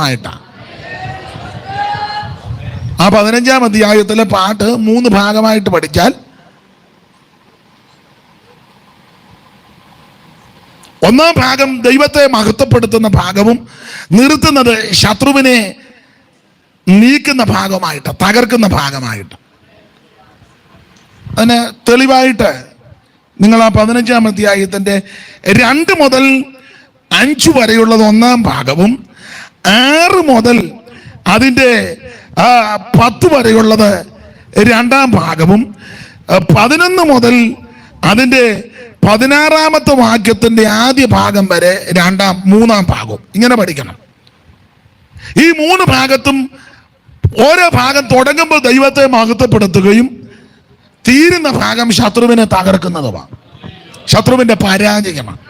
ആയിട്ടാണ്. ആ 15-ാം അധ്യായത്തിലെ പാട്ട് 3 ഭാഗമായിട്ട് പഠിച്ചാൽ, ഒന്നാം ഭാഗം ദൈവത്തെ മഹത്വപ്പെടുത്തുന്ന ഭാഗവും നിർത്തുന്നത് ശത്രുവിനെ നീക്കുന്ന ഭാഗമായിട്ട്, തകർക്കുന്ന ഭാഗമായിട്ട്. അതിന് തെളിവായിട്ട് നിങ്ങൾ ആ 15-ാം അധ്യായത്തിൻ്റെ 2 മുതൽ 5 വരെയുള്ളത് ഒന്നാം ഭാഗവും 6 മുതൽ അതിൻ്റെ 10 വരെയുള്ളത് രണ്ടാം ഭാഗവും 11 മുതൽ അതിൻ്റെ 16-ാമത്തെ വാക്യത്തിൻ്റെ ആദ്യ ഭാഗം വരെ മൂന്നാം ഭാഗവും ഇങ്ങനെ പഠിക്കണം. ഈ 3 ഭാഗത്തും ഓരോ ഭാഗം തുടങ്ങുമ്പോൾ ദൈവത്തെ മഹത്വപ്പെടുത്തുകയും തീരുന്ന ഭാഗം ശത്രുവിനെ തകർക്കുന്നതുമാണ്, ശത്രുവിൻ്റെ പരാജയമാണ്.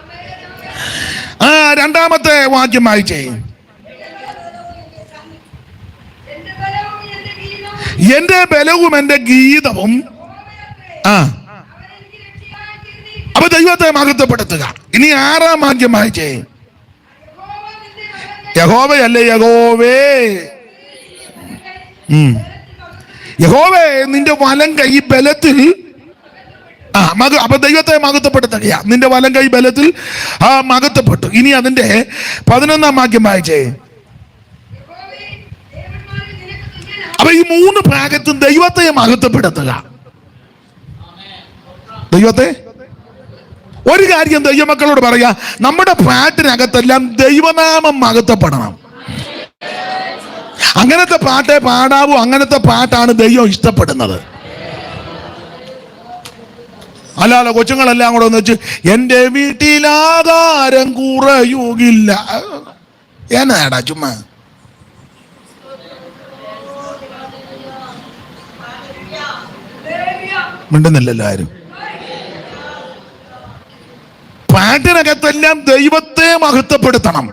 രണ്ടാമത്തെ വാക്യം വായിച്ചേ. എന്റെ ബലവും എന്റെ ഗീതവും. അപ്പൊ ദൈവത്തെ മഹത്വപ്പെടുത്തുക. ഇനി 6-ാം വാക്യം വായിച്ചേ. യഹോവയല്ലേ യഹോവേ, യഹോവേ നിന്റെ വലം കൈ ബലത്തിൽ. അപ്പൊ ദൈവത്തെ മഹത്വപ്പെടുത്തുകയാ. നിന്റെ വലം കൈ ബലത്തിൽ മഹത്വപ്പെട്ടു. ഇനി അതിന്റെ 11-ാം വാക്യം വായിച്ചേ. അപ്പൊ ഈ 3 ഭാഗത്തും ദൈവത്തെ മഹത്വപ്പെടുത്തുക. ദൈവത്തെ ഒരു കാര്യം ദൈവമക്കളോട് പറയാ, നമ്മുടെ പാട്ടിനകത്തെല്ലാം ദൈവനാമം മഹത്വപ്പെടണം. അങ്ങനത്തെ പാട്ടേ പാടാവൂ. അങ്ങനത്തെ പാട്ടാണ് ദൈവം ഇഷ്ടപ്പെടുന്നത്. അല്ലാതെ കൊച്ചുങ്ങളെല്ലാം കൂടെ ഒന്ന് വെച്ച് എൻ്റെ വീട്ടിലാധാരം കുറയുകില്ല എന്നാടാ ചുമ്മാ. മിണ്ടുന്നില്ലല്ലോ ആരും. പാട്ടിനകത്തെല്ലാം ദൈവത്തെ മഹത്വപ്പെടുത്തണം.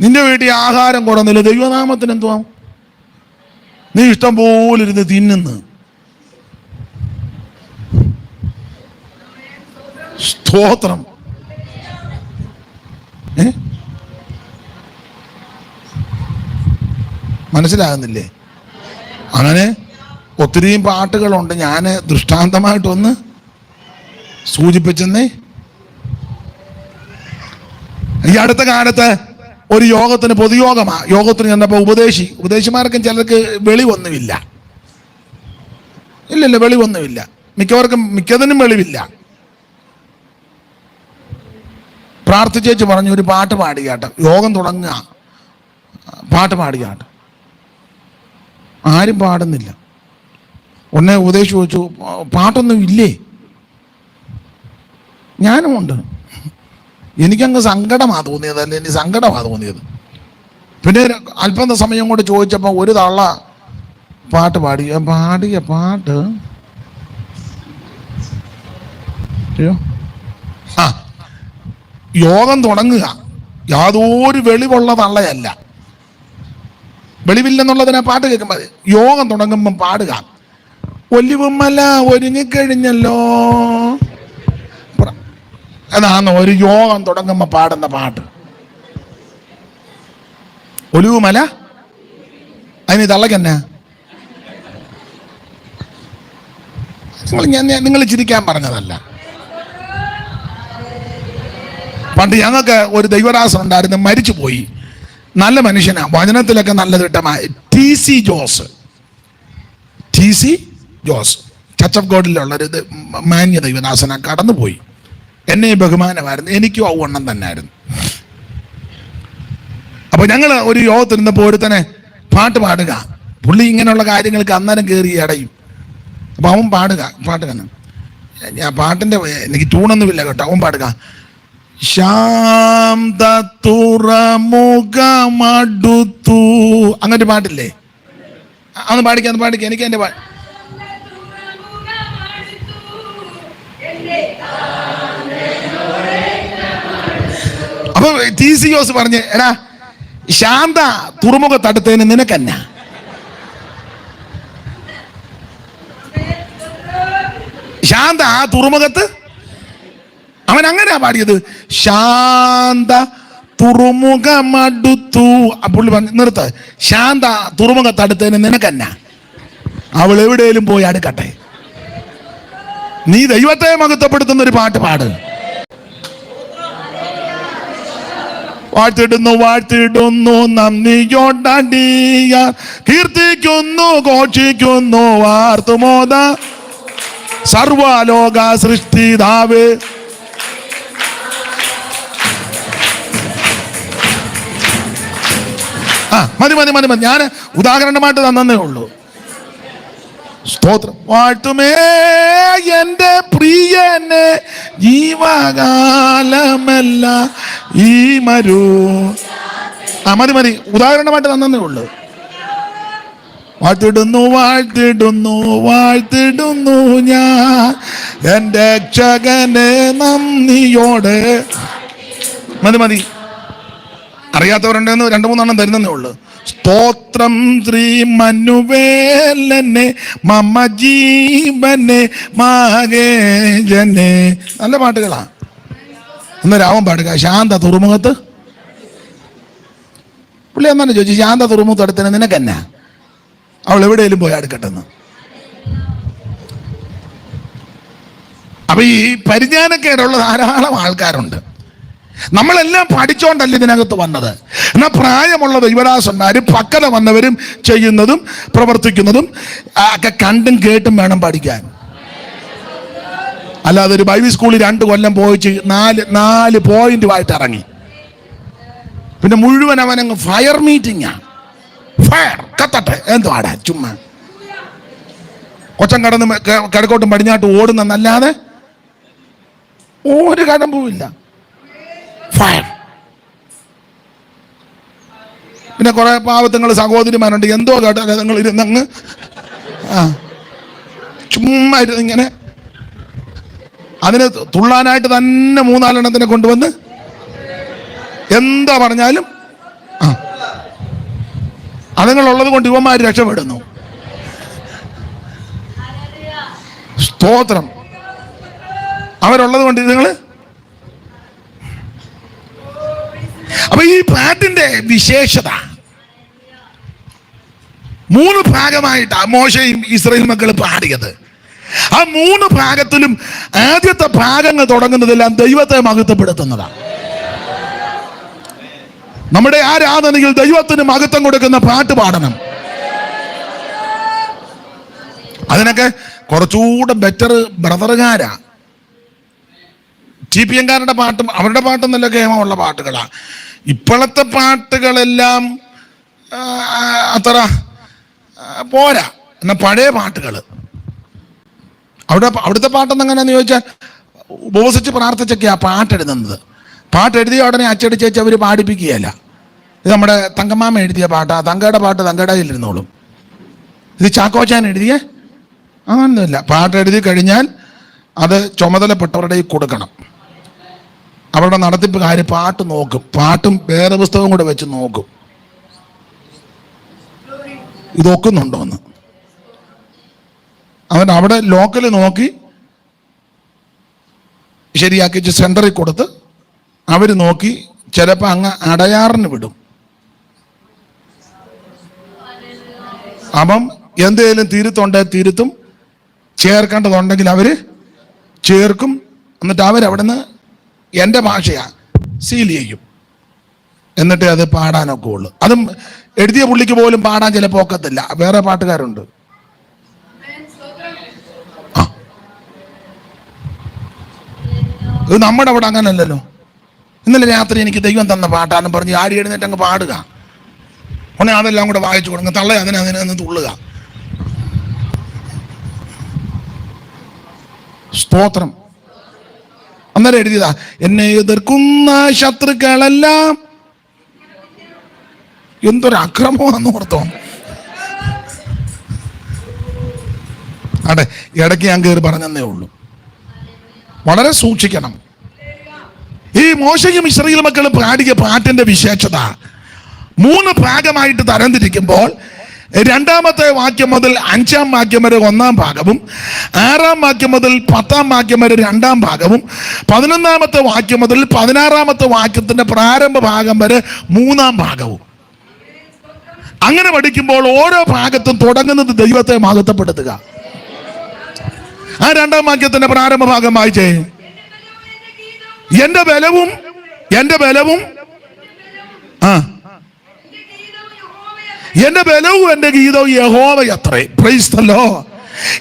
നിന്റെ വീട്ടിൽ ആഹാരം കൊടുന്നില്ല, ദൈവനാമത്തിന് എന്തുവാ? നീ ഇഷ്ടം പോലെ ഇരുന്ന് തിന്നുന്നു. സ്തോത്രം. മനസ്സിലാകുന്നില്ലേ? അങ്ങനെ ഒത്തിരിയും പാട്ടുകളുണ്ട്. ഞാൻ ദൃഷ്ടാന്തമായിട്ടൊന്ന് സൂചിപ്പിച്ചെന്നേ. ഈ അടുത്ത കാലത്ത് ഒരു യോഗത്തിന്, പൊതുയോഗമാണ്, യോഗത്തിന് ചെന്നപ്പോൾ ഉപദേശിമാർക്കും ചിലർക്ക് വെളിവൊന്നുമില്ല. ഇല്ലല്ല, വെളിവൊന്നുമില്ല. മിക്കതിനും വെളിവില്ല. പ്രാർത്ഥിച്ചേച്ച് പറഞ്ഞു ഒരു പാട്ട് പാടിയാട്ടെ, യോഗം തുടങ്ങുക, പാട്ട് പാടിയാട്ടെ. ആരും പാടുന്നില്ല. ഉടനെ ഉപദേശിച്ചു ചോദിച്ചു, പാട്ടൊന്നും ഇല്ലേ? ഞാനും ഉണ്ട്. എനിക്കങ്ങ് സങ്കടമാണ് തോന്നിയത്, അല്ല എനിക്ക് സങ്കടമാണ് തോന്നിയത്. പിന്നെ അല്പം സമയം കൊണ്ട് ചോദിച്ചപ്പോൾ ഒരു തള്ള പാട്ട് പാടിയ പാട്ട് യോഗം തുടങ്ങുക. യാതൊരു വെളിവുള്ള തള്ളയല്ല. വെളിവില്ലെന്നുള്ളതിനെ പാട്ട് കേൾക്കുമ്പോൾ യോഗം തുടങ്ങുമ്പം പാടുക. ഒലിവുമല ഒരുങ്ങിക്കഴിഞ്ഞല്ലോ എന്നാണ് ഒരു യോഗം തുടങ്ങുമ്പോൾ പാടുന്ന പാട്ട്. ഒലിവുമല അതിന് തള്ളക്കെന്നാ? നിങ്ങൾ ചിരിക്കാൻ പറഞ്ഞതല്ല. പണ്ട് ഞങ്ങൾക്ക് ഒരു ദൈവദാസൻ ഉണ്ടായിരുന്നു, മരിച്ചുപോയി. നല്ല മനുഷ്യനാ, വചനത്തിലൊക്കെ നല്ല തിട്ടമായ TC ജോസ്. ചർച്ച് ഓഫ് ഗോഡിലുള്ളൊരു മാന്യ ദൈവദാസന കടന്നുപോയി. എന്നെ ബഹുമാനമായിരുന്നു, എനിക്കും ഔവണ്ണം തന്നെ ആയിരുന്നു. അപ്പൊ ഞങ്ങൾ ഒരു യോഗത്തിൽ നിന്നപ്പോൾ ഒരുത്തനെ പാട്ട് പാടുക. പുള്ളി ഇങ്ങനെയുള്ള കാര്യങ്ങൾക്ക് അന്നേരം കയറി അടയും. അപ്പൊ അവൻ പാട്ട് തന്നെ. ഞാൻ പാട്ടിന്റെ എനിക്ക് ട്യൂണൊന്നുമില്ല കേട്ടോ. അവൻ പാടുക, ശാന്ത തുറമുഖമടുത്തു, അങ്ങനൊരു പാട്ടില്ലേ? അന്ന് പാടിക്ക. എനിക്ക് എൻ്റെ അപ്പൊ TC ജോസ് പറഞ്ഞ്, എടാ ശാന്ത തുറമുഖത്തടുത്തതിന് നിനക്കെന്നാ? ശാന്ത ആ തുറമുഖത്ത് അവൻ അങ്ങനെയാ പാടിയത്. ശാന്ത തുറമുഖമടുത്തു. പുള്ളി പറഞ്ഞു, നിർത്ത, ശാന്ത തുറമുഖത്തടുത്തതിന് നിനക്കെന്നാ? അവൾ എവിടെയും പോയി അടുക്കട്ടെ. നീ ദൈവത്തെ മഹത്വപ്പെടുത്തുന്ന ഒരു പാട്ട് പാട്. വാഴ്ത്തിടുന്നു വാഴ്ത്തിടുന്നു നന്ദിയോടടിയ, കീർത്തിക്കുന്നു ഘോഷിക്കുന്നു വാർത്തുമോദ സർവലോക സൃഷ്ടിതാവേ. മതി മതി മതി മതി, ഞാൻ ഉദാഹരണമായിട്ട് തന്നേ ഉള്ളൂ. സ്തോത്രം. വാഴ്ത്തുമേ എൻ്റെ പ്രിയനെ ജീവകാലമല്ല ഈ മരു. മതി മതി, ഉദാഹരണമായിട്ട് തന്നേ ഉള്ളൂ. വാഴ്ത്തിടുന്നു വാഴ്ത്തിടുന്നു വാഴ്ത്തിടുന്നു ഞാൻ എൻ്റെ രക്ഷകനെ നന്ദിയോടെ. മതി മതി, അറിയാത്തവരുണ്ടെന്ന് 2-3 തരുന്നേ ഉള്ളൂ. സ്തോത്രം ശ്രീ മനുവേലനെ മമ ജീവനെ മഹേജനെ. നല്ല പാട്ടുകളാ. ഒന്ന് രാമൻ പാടുക. ശാന്ത തുറമുഖത്ത്. പുള്ളി എന്നാണ് ചോദിച്ചു, ശാന്ത തുറമുഖത്ത് അടുത്തന്നെ നിനക്കെന്നാ? അവൾ എവിടെയെങ്കിലും പോയി അടുക്കട്ടെന്ന്. അപ്പൊ ഈ പരിജ്ഞാനക്കേടുള്ള ധാരാളം ആൾക്കാരുണ്ട്. നമ്മളെല്ലാം പഠിച്ചോണ്ടല്ല ഇതിനകത്ത് വന്നത്. എന്നാൽ പ്രായമുള്ള ദൈവദാസന്മാരും പക്കല വന്നവരും ചെയ്യുന്നതും പ്രവർത്തിക്കുന്നതും ഒക്കെ കണ്ടും കേട്ടും വേണം പഠിക്കാൻ. അല്ലാതെ ഒരു ബൈബിൾ സ്കൂളിൽ 2 കൊല്ലം പോയിച്ച് 4 പോയിന്റുമായിട്ട് ഇറങ്ങി, പിന്നെ മുഴുവൻ അവനങ്ങ് ഫയർ മീറ്റിംഗാ. ഫയർ കത്തട്ടെ എന്തുവാടാ ചുമ്മാ. കൊച്ചം കടന്ന് കിഴക്കോട്ടും പടിഞ്ഞാട്ടും ഓടുന്നല്ലാതെ ഒരു കടമ്പുമില്ല. ഫയർ. പിന്നെ കുറെ പാവത്തങ്ങൾ സഹോദരിമാരുണ്ട്, എന്തോ കേട്ടാ നിങ്ങൾ ഇരുന്നങ്ങ് ചുമ്മാ ഇരുന്ന് ഇങ്ങനെ അതിന് തുള്ളാനായിട്ട് തന്നെ 3-4 എണ്ണത്തിനെ കൊണ്ടുവന്ന് എന്താ പറഞ്ഞാലും അതുങ്ങളുള്ളത് കൊണ്ട് ഇവന്മാർ രക്ഷപ്പെടുന്നു. സ്തോത്രം. അവരുള്ളത് കൊണ്ട് നിങ്ങൾ. അപ്പൊ ഈ പാട്ടിന്റെ വിശേഷത 3 ഭാഗമായിട്ടാണ് മോശയും ഇസ്രായേൽ മക്കൾ പാടിയത്. ആ 3 ഭാഗത്തിലും ആദ്യത്തെ ഭാഗങ്ങൾ തുടങ്ങുന്നതെല്ലാം ദൈവത്തെ മഹത്വപ്പെടുത്തുന്നതാണ്. നമ്മുടെ ആരാധനയിൽ ദൈവത്തിന് മഹത്വം കൊടുക്കുന്ന പാട്ട് പാടണം. അതിനൊക്കെ കുറച്ചുകൂടെ ബെറ്റർ ബ്രദറുകാരാ. TPM-കാരുടെ പാട്ടും അവരുടെ പാട്ടും നല്ല കേമമുള്ള പാട്ടുകളാ. ഇപ്പോഴത്തെ പാട്ടുകളെല്ലാം അത്ര പോരാ. എന്നാൽ പഴയ പാട്ടുകൾ അവിടുത്തെ പാട്ടെന്ന് എങ്ങനെയാന്ന് ചോദിച്ചാൽ ഉപവസിച്ച് പ്രാർത്ഥിച്ചൊക്കെയാ പാട്ടെഴുതുന്നത്. പാട്ടെഴുതിയ ഉടനെ അച്ചടിച്ചേച്ച് അവർ പാടിപ്പിക്കുകയല്ല. ഇത് നമ്മുടെ തങ്കമ്മാമ എഴുതിയ പാട്ടാ. തങ്കയുടെ പാട്ട് തങ്കയുടെ കയ്യിലിരുന്നോളും. ഇത് ചാക്കോച്ചാൻ എഴുതിയേ അങ്ങനൊന്നുമില്ല. പാട്ടെഴുതി കഴിഞ്ഞാൽ അത് ചുമതലപ്പെട്ടവരുടെ കൊടുക്കണം. അവരുടെ നടത്തിപ്പുകാർ പാട്ട് നോക്കും. പാട്ടും വേറെ പുസ്തകം കൂടെ വെച്ച് നോക്കും, ഇതൊക്കുന്നുണ്ടോന്ന്. അവൻ അവിടെ ലോക്കൽ നോക്കി ശരിയാക്കി സെന്ററിൽ കൊടുത്ത് അവർ നോക്കി ചിലപ്പോൾ അങ്ങ് അടയാറിന് വിടും. അപ്പം എന്തെങ്കിലും തിരുത്തും, ചേർക്കേണ്ടതുണ്ടെങ്കിൽ അവർ ചേർക്കും. എന്നിട്ട് അവരവിടുന്ന് എൻ്റെ ഭാഷയാ സീൽ ചെയ്യും. എന്നിട്ട് അത് പാടാനൊക്കെ ഉള്ളു. അതും എഴുതിയ പുള്ളിക്ക് പോലും പാടാൻ ചിലപ്പോൾ ഒക്കത്തില്ല. വേറെ പാട്ടുകാരുണ്ട്. ഇത് നമ്മുടെ അവിടെ അങ്ങനല്ലല്ലോ. ഇന്നലെ രാത്രി എനിക്ക് ദൈവം തന്ന പാട്ടാന്ന് പറഞ്ഞ് ആടി എഴുന്നേറ്റ് അങ്ങ് പാടുക. ഉടനെ അതെല്ലാം കൂടെ വായിച്ചു കൊടുക്കുക. തള്ള അതിനെ തുള്ളുക. സ്തോത്രം. അന്നേരം എഴുതിയതാ, എന്നെ എതിർക്കുന്ന ശത്രുക്കളെല്ലാം. എന്തൊരു അക്രമമാണെന്ന് ഓർത്തോ. അതെ, ഇടയ്ക്ക് ഞാൻ കയറി പറഞ്ഞതേ ഉള്ളൂ. വളരെ സൂക്ഷിക്കണം. ഈ മോശയും ഇസ്രായേൽ മക്കളും പാടിയ പാട്ടിന്റെ വിശേഷത 3 ഭാഗമായിട്ട് തരംതിരിക്കുമ്പോൾ രണ്ടാമത്തെ വാക്യം മുതൽ 5-ാം വാക്യം വരെ 1-ാം ഭാഗവും 6-ാം വാക്യം മുതൽ 10-ാം വാക്യം വരെ 2-ാം ഭാഗവും 11-ാമത്തെ വാക്യം മുതൽ 16-ാമത്തെ വാക്യത്തിന്റെ പ്രാരംഭ ഭാഗം വരെ 3-ാം ഭാഗവും. അങ്ങനെ പഠിക്കുമ്പോൾ ഓരോ ഭാഗത്തും തുടങ്ങുന്നത് ദൈവത്തെ മഹത്വപ്പെടുത്തുക. ആ 2-ാം വാക്യത്തിന്റെ പ്രാരംഭ ഭാഗം വായിച്ചേ. എന്റെ ബലവും എന്റെ ബലവും എന്റെ ഗീതവും യഹോവയത്രേ. Praise the Lord.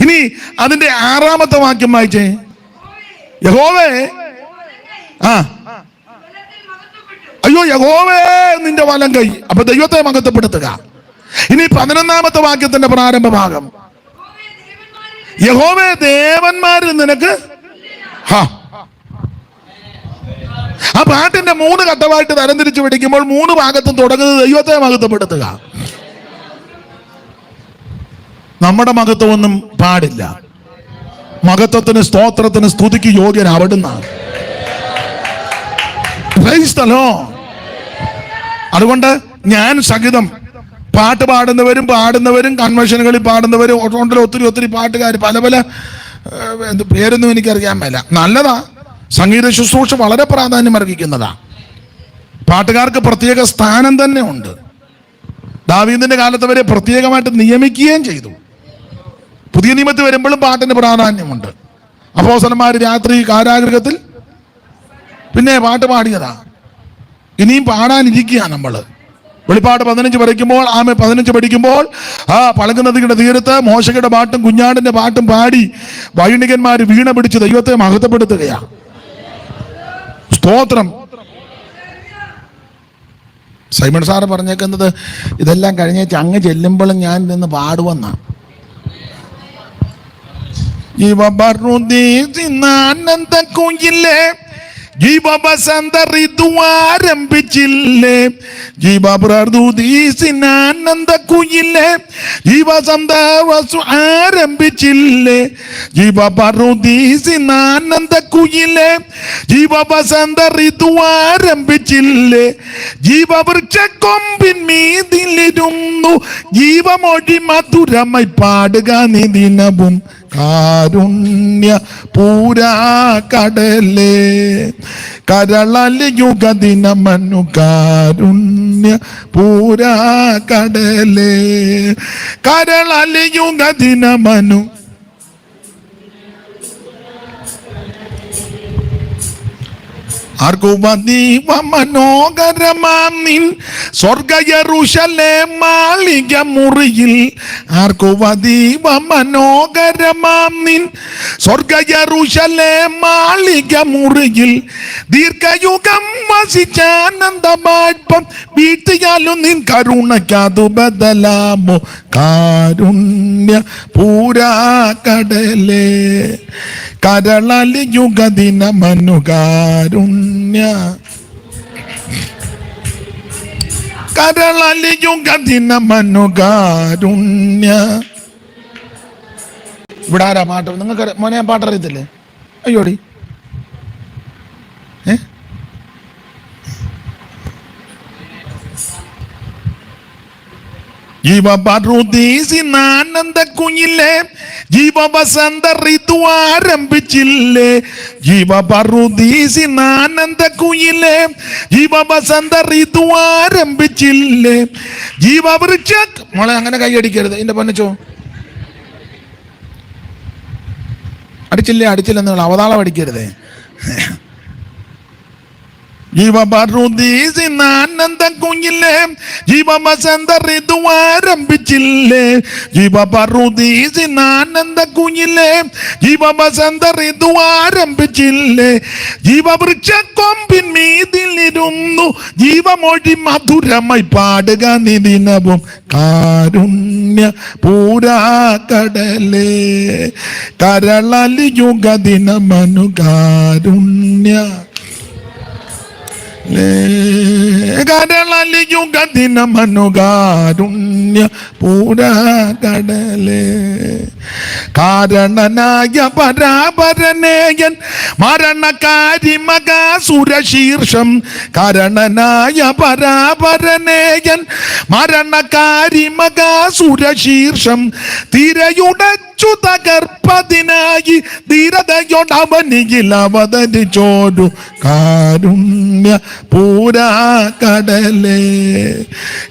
ഇനി അതിന്റെ 6-ാമത്തെ വാക്യം വായിച്ചേ. യഹോവേ അയ്യോ യഹോവേ നിന്റെ വലം കൈ. അപ്പൊ ദൈവത്തെ മഹത്വപ്പെടുത്തുക. ഇനി 11-ാമത്തെ വാക്യത്തിന്റെ പ്രാരംഭ ഭാഗം. യഹോവേ ദേവന്മാരിൽ നിനക്ക് ആ പാട്ടിന്റെ 3 ഘട്ടമായിട്ട് തരംതിരിച്ച് പിടിക്കുമ്പോൾ 3 ഭാഗത്തും തുടങ്ങുന്നത് ദൈവത്തെ മഹത്വപ്പെടുത്തുക. നമ്മുടെ മഹത്വമൊന്നും പാടില്ല. മഹത്വത്തിന്, സ്തോത്രത്തിന്, സ്തുതിക്ക് യോഗ്യൻ അവിടുന്നാണ്. Price the Lord. അതുകൊണ്ട് ഞാൻ സഹിതം പാട്ട് പാടുന്നവരും കൺവെൻഷനുകളിൽ പാടുന്നവരും ഒത്തിരി പാട്ടുകാർ പല പേരൊന്നും എനിക്കറിയാൻ മേല. നല്ലതാ. സംഗീത ശുശ്രൂഷ വളരെ പ്രാധാന്യം അർഹിക്കുന്നതാ. പാട്ടുകാർക്ക് പ്രത്യേക സ്ഥാനം തന്നെ ഉണ്ട്. ദാവീദിന്റെ കാലത്ത് വരെ പ്രത്യേകമായിട്ട് നിയമിക്കുകയും ചെയ്തു. പുതിയ നിയമത്തിൽ വരുമ്പോഴും പാട്ടിന് പ്രാധാന്യമുണ്ട്. അപ്പോസ്തലന്മാർ രാത്രി കാരാഗൃഹത്തിൽ പിന്നെ പാട്ട് പാടിയതാ. ഇനിയും പാടാനിരിക്കുക നമ്മൾ. വെളിപ്പാട് 15 പഠിക്കുമ്പോൾ ആ പളങ്ക് നദിയുടെ തീരത്ത് മോശയുടെ പാട്ടും കുഞ്ഞാടിന്റെ പാട്ടും പാടി വൈണികന്മാർ വീണ പിടിച്ച് ദൈവത്തെ മഹത്വപ്പെടുത്തുകയാ. സ്തോത്രം. സൈമൺ സാറ് പറഞ്ഞേക്കുന്നത് ഇതെല്ലാം കഴിഞ്ഞേച്ച് അങ്ങ് ചെല്ലുമ്പോഴും ഞാൻ നിന്ന് പാടുവെന്ന. ആനന്ദ കുയിലേ ജീവവസന്ത ഋതു ആരംഭിച്ചില്ലേ. ജീവപ്രദൂതീസിനാനന്ദ കുയിലേ ജീവസന്ത വസു ആരംഭിച്ചില്ലേ. ജീവപ്രദൂതീസിനാനന്ദ കുയിലേ ജീവവസന്ത ഋതു ആരംഭിച്ചില്ലേ. ജീവവൃക്ഷ കൊമ്പിന്മീതിലിരുന്നു ജീവമൊഴി മധുരമായി പാടുക നീ ദിനവും. കാരുണ്യ പൂരാ കടലേ കരളലിയുഗദിനമനു കാരുണ്യ പൂരാ കടലേ കരളലിയുഗദിനമനു. ആർക്കുവദീവ മനോഹരമാം നിൻ സ്വർഗ യെരൂശലേം മാളിക മുറിയിൽ. ആർക്കുവദീവ മനോഹരമാം നിൻ സ്വർഗ യെരൂശലേം മാളിക മുറിയിൽ. ദീർഘയുഗം വസിച്ചാനന്ദമാൽപ്പം വീട്ടിയാലും നിൻ കരുണയ്ക്കതു ബദലാമോ. കാരുണ്യ പൂരാ കടലേ കരളലിയുഗദിനമനു കാരുണ്യ കരളലിയുഗദിനമനു കാരുണ്യ. ഇവിടെ ആരാ പാട്ട്? നിങ്ങൾക്ക് മോനെ പാട്ടറിയത്തില്ലേ? അയ്യോടി ജീവപറുദീസിനാനന്ദ കുയിലേ ജീവവസന്ത ഋതു ആരംഭിച്ചില്ലേ. ജീവപറുദീസിനാനന്ദ കുയിലേ ജീവവസന്ത ഋതു ആരംഭിച്ചില്ലേ. ജീവവൃക്ഷ മോളെ അങ്ങനെ കൈയടിക്കരുത്. എന്റെ പൊന്നച്ചോ അടിച്ചില്ലെന്ന് അവതാളം അടിക്കരുതേ. ജീവപറുദീസിനാനന്ദ കുയിലേ ജീവവസന്ത ഋതു ആരംഭിച്ചില്ലേ. ജീവപറുദീസിനാനന്ദ കുയിലേ ജീവവസന്ത ഋതു ആരംഭിച്ചില്ലേ. ജീവവൃക്ഷ കൊമ്പിന്മീതിലിരുന്നു ജീവമൊഴി മധുരമായി പാടുക നീ ദിനവും. കാരുണ്യ പൂരാ കടലേ കരളലിയുഗദിനമനു കാരുണ്യ കരളലിയുഗദിന മനുകാരുണ്യ പൂരകടലേ കാരണനായ പരാപരനേയൻ മരണകാരി മകാസുരശീർഷം കാരണനായ പരാപരനേയൻ മരണകാരി മകാസുരശീർഷം തിരയുടച്ചു തകർപ്പതിനായി ധീരതയോടവനിയിൽ അവതരിച്ചോരു കാരുണ്യ പൂരകടലേ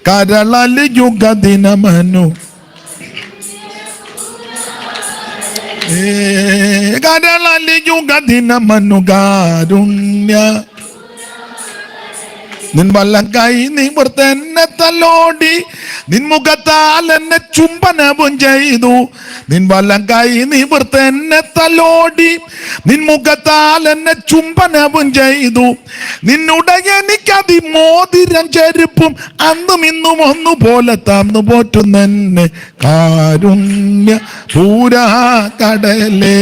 കരളലിയുഗദിന മനു കരളലിയുഗദിന മനുകാരുണ്യ നിൻ വല്ലം കൈ നിവർത്തന്നെ തലോടി നിൻമുഖത്താൽ എന്നെ ചുംബനവും ചെയ്തു നിൻ വല്ലം കൈ നിവർത്തന്നെ തലോടി നിൻമുഖത്താൽ എന്നെ ചുംബനവും ചെയ്തു നിന്നുടയ എനിക്കതിമോതിരം ചെരുപ്പും അന്നും ഇന്നും ഒന്നുപോലെ തന്നു പോറ്റുന്നെന്നെ കാരുണ്യ പൂരകടലേ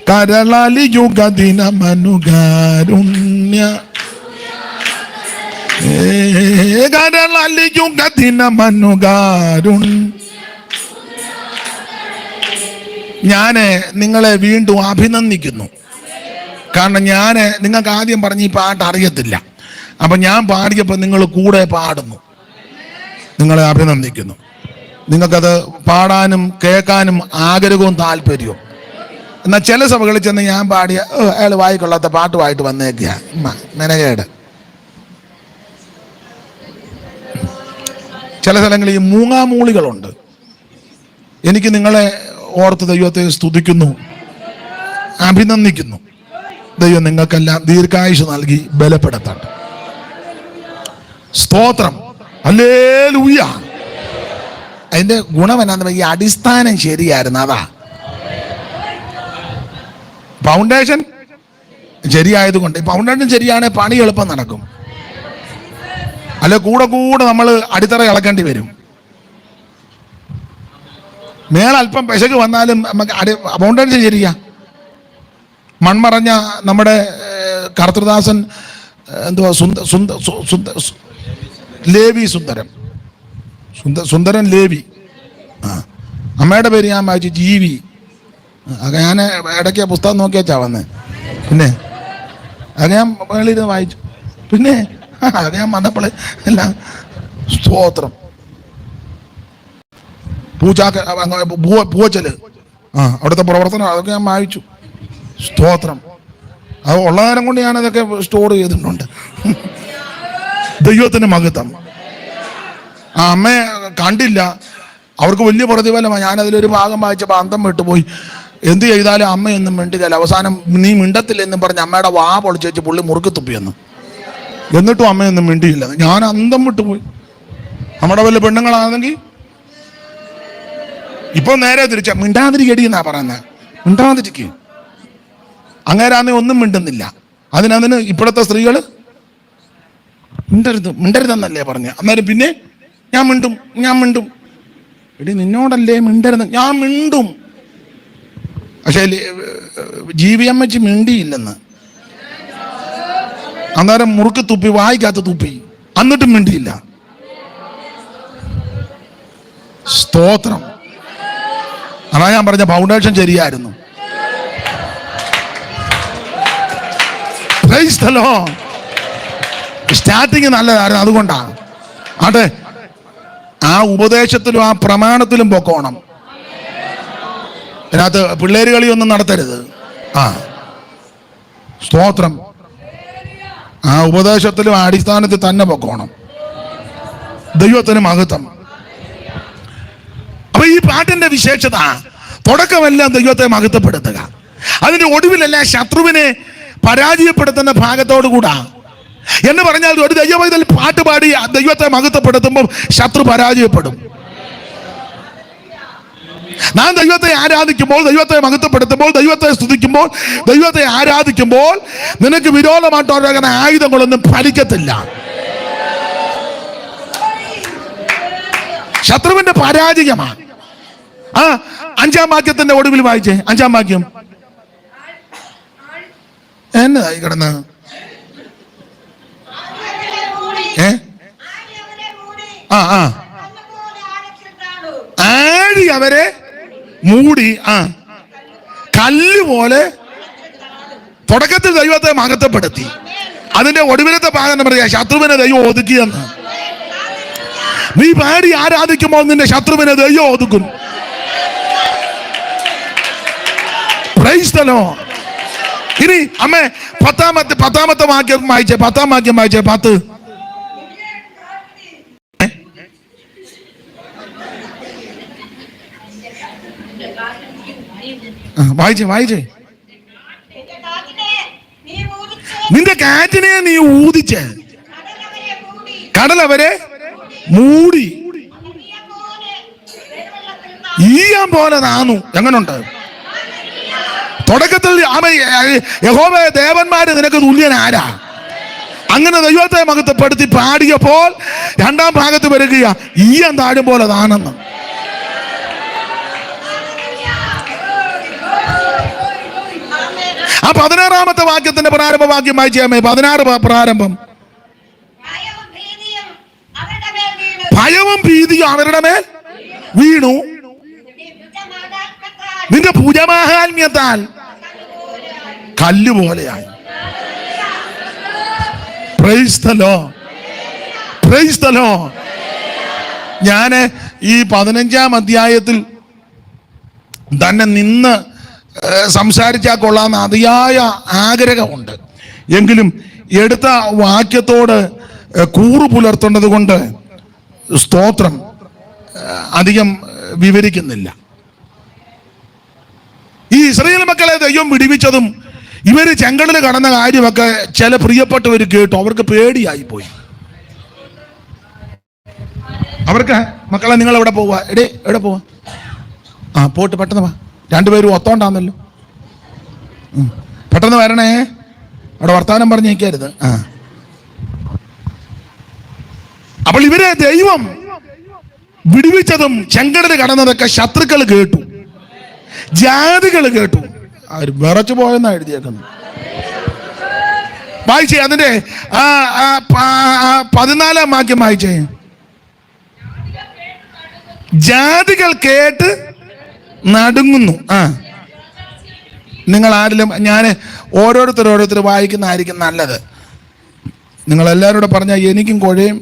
കരളലിയുഗദിന മനുകാരുണ്യ കരളലിയുഗദിന മനുകാരുണ്യ. ഞാന് നിങ്ങളെ വീണ്ടും അഭിനന്ദിക്കുന്നു. കാരണം ഞാന് നിങ്ങൾക്ക് ആദ്യം പറഞ്ഞ ഈ പാട്ട് അറിയത്തില്ല, അപ്പൊ ഞാൻ പാടിയപ്പോൾ നിങ്ങൾ കൂടെ പാടുന്നു. നിങ്ങളെ അഭിനന്ദിക്കുന്നു. നിങ്ങൾക്കത് പാടാനും കേൾക്കാനും ആഗ്രഹവും താല്പര്യവും. എന്നാൽ ചില സഭകളിൽ ചെന്ന് ഞാൻ പാടിയ അയാൾ വായിക്കൊള്ളാത്ത പാട്ടുമായിട്ട് വന്നേക്കുക മെനകേട്. ചില സ്ഥലങ്ങളിൽ ഈ മൂങ്ങാമൂളികളുണ്ട്. എനിക്ക് നിങ്ങളെ ഓർത്ത് ദൈവത്തെ സ്തുതിക്കുന്നു, അഭിനന്ദിക്കുന്നു. ദൈവം നിങ്ങൾക്കെല്ലാം ദീർഘായുഷ്യ നൽകി ബലപ്പെടുത്തട്ടെ. സ്തോത്രം, ഹല്ലേലൂയ. അതിന്റെ ഗുണം എന്നാന്ന് ഈ അടിസ്ഥാനം ശരിയായിരുന്നു. അതാ ഫൗണ്ടേഷൻ ശരിയായതുകൊണ്ട്. ഫൗണ്ടേഷൻ ശരിയാണെങ്കിൽ പണി എളുപ്പം നടക്കും. അല്ല കൂടെ കൂടെ നമ്മൾ അടിത്തറ ഇളക്കേണ്ടി വരും. മേലല്പം പെശക് വന്നാലും നമുക്ക് ഫൗണ്ടേഷൻ ശരിയാ. മൺമറഞ്ഞ നമ്മുടെ കർത്തൃദാസൻ എന്തുവാ ലേവി സുന്ദരൻ ലേവി, അമ്മയുടെ പേര് ഞാൻ വായിച്ചു ജീവി. അത് ഞാൻ ഇടയ്ക്ക് പുസ്തകം നോക്കിയാച്ചാ വന്ന്. പിന്നെ അത് ഞാൻ മേളിരുന്ന് വായിച്ചു. പിന്നെ അത് ഞാൻ വന്നപ്പോൾ എല്ലാം സ്തോത്രം. പൂവച്ചല് അവിടുത്തെ പ്രവർത്തനം അതൊക്കെ ഞാൻ വായിച്ചു. സ്തോത്രം. അത് ഉള്ള നേരം കൊണ്ട് ഞാനതൊക്കെ സ്റ്റോർ ചെയ്തിട്ടുണ്ട്. ദൈവത്തിന് മഹത്വം. ആ അമ്മയെ കണ്ടില്ല, അവർക്ക് വലിയ പ്രതിഫലമാണ്. ഞാനതിലൊരു ഭാഗം വായിച്ചപ്പോൾ അന്തം വിട്ടുപോയി. എന്ത് ചെയ്താലും അമ്മയൊന്നും മിണ്ടുകയില്ല. അവസാനം നീ മിണ്ടത്തില്ലെന്നും പറഞ്ഞ് അമ്മയുടെ വാ പൊളിച്ച് പുള്ളി മുറുക്കി തുപ്പിയെന്ന്. എന്നിട്ടും അമ്മയൊന്നും മിണ്ടിയില്ല. ഞാൻ അന്തം വിട്ടുപോയി. നമ്മുടെ വല്ല പെണ്ണുങ്ങളാണെങ്കിൽ ഇപ്പൊ നേരെ തിരിച്ച മിണ്ടാതിരിക്കടി എന്നാ പറയുന്നത്. മിണ്ടാതിരിക്കുക. അങ്ങേരാന്നെ ഒന്നും മിണ്ടുന്നില്ല. അതിന് ഇപ്പോഴത്തെ സ്ത്രീകള് മിണ്ടരുതെന്നല്ലേ പറഞ്ഞ. അന്നേരം പിന്നെ ഞാൻ മിണ്ടും. എടി നിന്നോടല്ലേ മിണ്ടരുത്. ഞാൻ മിണ്ടും. പക്ഷേ ജീവിയമ്മച്ച് മിണ്ടിയില്ലെന്ന്. അന്നേരം മുറുക്ക് തുപ്പി, വായിക്കാത്ത തുപ്പി, എന്നിട്ടും മിണ്ടിയില്ല. സ്തോത്രം. അതാ ഞാൻ പറഞ്ഞ ഫൗണ്ടേഷൻ ശരിയായിരുന്നു. സ്റ്റാർട്ടിങ് നല്ലതായിരുന്നു. അതുകൊണ്ടാണ്. അതെ, ആ ഉപദേശത്തിലും ആ പ്രമാണത്തിലും പൊക്കോണം. അതിനകത്ത് പിള്ളേര് കളിയൊന്നും നടത്തരുത്. ആ സ്തോത്രം. ആ ഉപദേശത്തിലും ആ അടിസ്ഥാനത്തിൽ തന്നെ പൊക്കോണം. ദൈവത്തിന് മഹത്വം. അപ്പൊ ഈ പാട്ടിന്റെ വിശേഷത തുടക്കമെല്ലാം ദൈവത്തെ മഹത്വപ്പെടുത്തുക, അതിന്റെ ഒടുവിലെല്ലാം ശത്രുവിനെ പരാജയപ്പെടുത്തുന്ന ഭാഗത്തോടു കൂടാ. എന്ന് പറഞ്ഞാൽ ഒരു ദൈവത്തിൽ പാട്ട് പാടി ദൈവത്തെ മഹത്വപ്പെടുത്തുമ്പോൾ ശത്രു പരാജയപ്പെടും. നാം ദൈവത്തെ ആരാധിക്കുമ്പോൾ, ദൈവത്തെ മഹത്വപ്പെടുത്തുമ്പോൾ, ദൈവത്തെ സ്തുതിക്കുമ്പോൾ, ദൈവത്തെ ആരാധിക്കുമ്പോൾ നിനക്ക് വിരോധമായിട്ടുള്ള ആയുധങ്ങളൊന്നും ഫലിക്കത്തില്ല. ശത്രുവിന്റെ പരാജയമാണ്. ആ 5-ാം വാക്യത്തിന്റെ ഒടുവിൽ വായിച്ചേ. 5-ാം വാക്യം എന്നതായി കിടന്ന് ആ ആഴി അവരെ മൂടി. കല്ല് പോലെ തുടക്കത്തിൽ ദൈവത്തെ മഹത്വപ്പെടുത്തി. അതിന്റെ ഒടുവിലത്തെ ഭാഗം പറയാ ശത്രുവിനെ ദൈവം ഒതുക്കിയെന്ന്. നീ പാടി ആരാധിക്കുമ്പോൾ നിന്റെ ശത്രുവിനെ ദൈവം ഒതുക്കും. Price the Lord. ഇനി അമ്മേ പത്താമത്തെ വാക്യം വായിച്ചേ. 10-ാം വാക്യം വായിച്ചേ. 10 വായിച്ചേ. നിന്റെ കാറ്റിനെ നീ ഊതിച്ച് കടലവരെ മൂടി ഈയാൻ പോലെ നാന്നു. എങ്ങനുണ്ട്? തുടക്കത്തിൽ യഹോവേ ദേവന്മാര് നിനക്ക് തുല്യൻ ആരാ? അങ്ങനെ ദൈവത്തെ മഹത്വപ്പെടുത്തി പാടിയപ്പോൾ 2-ാം ഭാഗത്ത് വരികയാ ഈയാൻ താഴും പോലെ താണെന്ന്. ആ 16-ാമത്തെ വാക്യത്തിന്റെ പ്രാരംഭ വാക്യം വായിച്ചാമേ. 16 പ്രാരംഭം. ഭയവും ഭീതിയും അവരുടെ മേൽ വീണു, നിന്റെ പൂജമാഹാത്മ്യത്താൽ കല്ലുപോലെയായി. Praise the Lord. Praise the Lord. ഞാന് ഈ 15-ാം അധ്യായത്തിൽ തന്നെ നിന്ന് സംസാരിച്ചാൽ കൊള്ളാമെന്ന് അതിയായ ആഗ്രഹമുണ്ട്. എങ്കിലും എടുത്ത വാക്യത്തോട് കൂറു പുലർത്തേണ്ടത് കൊണ്ട് സ്തോത്രം അധികം വിവരിക്കുന്നില്ല. ഈ ഇസ്രായേൽ മക്കളെ ദൈവം വിടിവിച്ചതും ഇവര് ചെങ്കടൽ കടന്ന കാര്യമൊക്കെ ചില പ്രിയപ്പെട്ടവർ കേട്ടു. അവർക്ക് പേടിയായി പോയി. അവർക്ക് മക്കളെ നിങ്ങൾ എവിടെ പോവാ? എവിടെ പോവാ? പോട്ട് പെട്ടെന്ന് വാ. 2 പേരും ഒത്തോണ്ടാന്നല്ലോ. പെട്ടെന്ന് വരണേ. അവിടെ വർത്താനം പറഞ്ഞ് നിൽക്കരുത്. അപ്പോൾ ഇവരെ ദൈവം വിടുവിച്ചതും ചെങ്കടൽ കടന്നതൊക്കെ ശത്രുക്കൾ കേട്ടു, ജാതികൾ കേട്ടു. അവർ വിറച്ചു പോയെന്നാ എഴുതിയേക്കുന്നത്. വായിച്ചേ അതിന്റെ 14-ാം വാക്യം വായിച്ചേ. ജാതികൾ കേട്ട് നടുങ്ങുന്നു. നിങ്ങൾ ആരിലും ഞാൻ ഓരോരുത്തർ വായിക്കുന്നതായിരിക്കും നല്ലത്. നിങ്ങൾ എല്ലാവരും കൂടെ പറഞ്ഞാൽ എനിക്കും കുഴയും.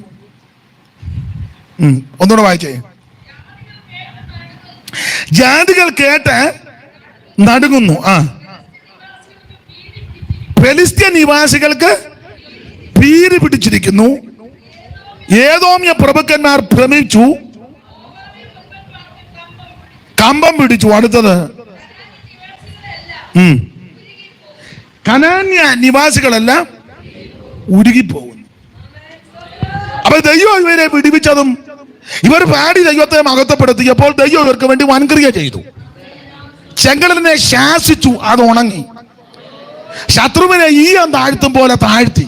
ഒന്നുകൂടെ വായിച്ചേ. ജാതികൾ കേട്ട് നടുങ്ങുന്നു. ഫെലിസ്ത്യ നിവാസികൾക്ക് ഭീതി പിടിച്ചിരിക്കുന്നു. ഏദോമ്യ പ്രഭുക്കന്മാർ ഭ്രമിച്ചു, കമ്പം പിടിച്ചു. അടുത്തത് കനാന്യ നിവാസികളെല്ലാം ഉരുകിപ്പോകുന്നു. അപ്പൊ ദൈവം ഇവരെ വിടിവിച്ചതും ഇവർ പാടി ദൈവത്തെ മഹത്വപ്പെടുത്തിയപ്പോൾ ദൈവം ഇവർക്ക് വേണ്ടി വൻക്രിയ ചെയ്തു. ചെങ്കടലിനെ ശാസിച്ചു, അത് ഉണങ്ങി. ശത്രുവിനെ ഈയാൻ താഴ്ത്തും പോലെ താഴ്ത്തി.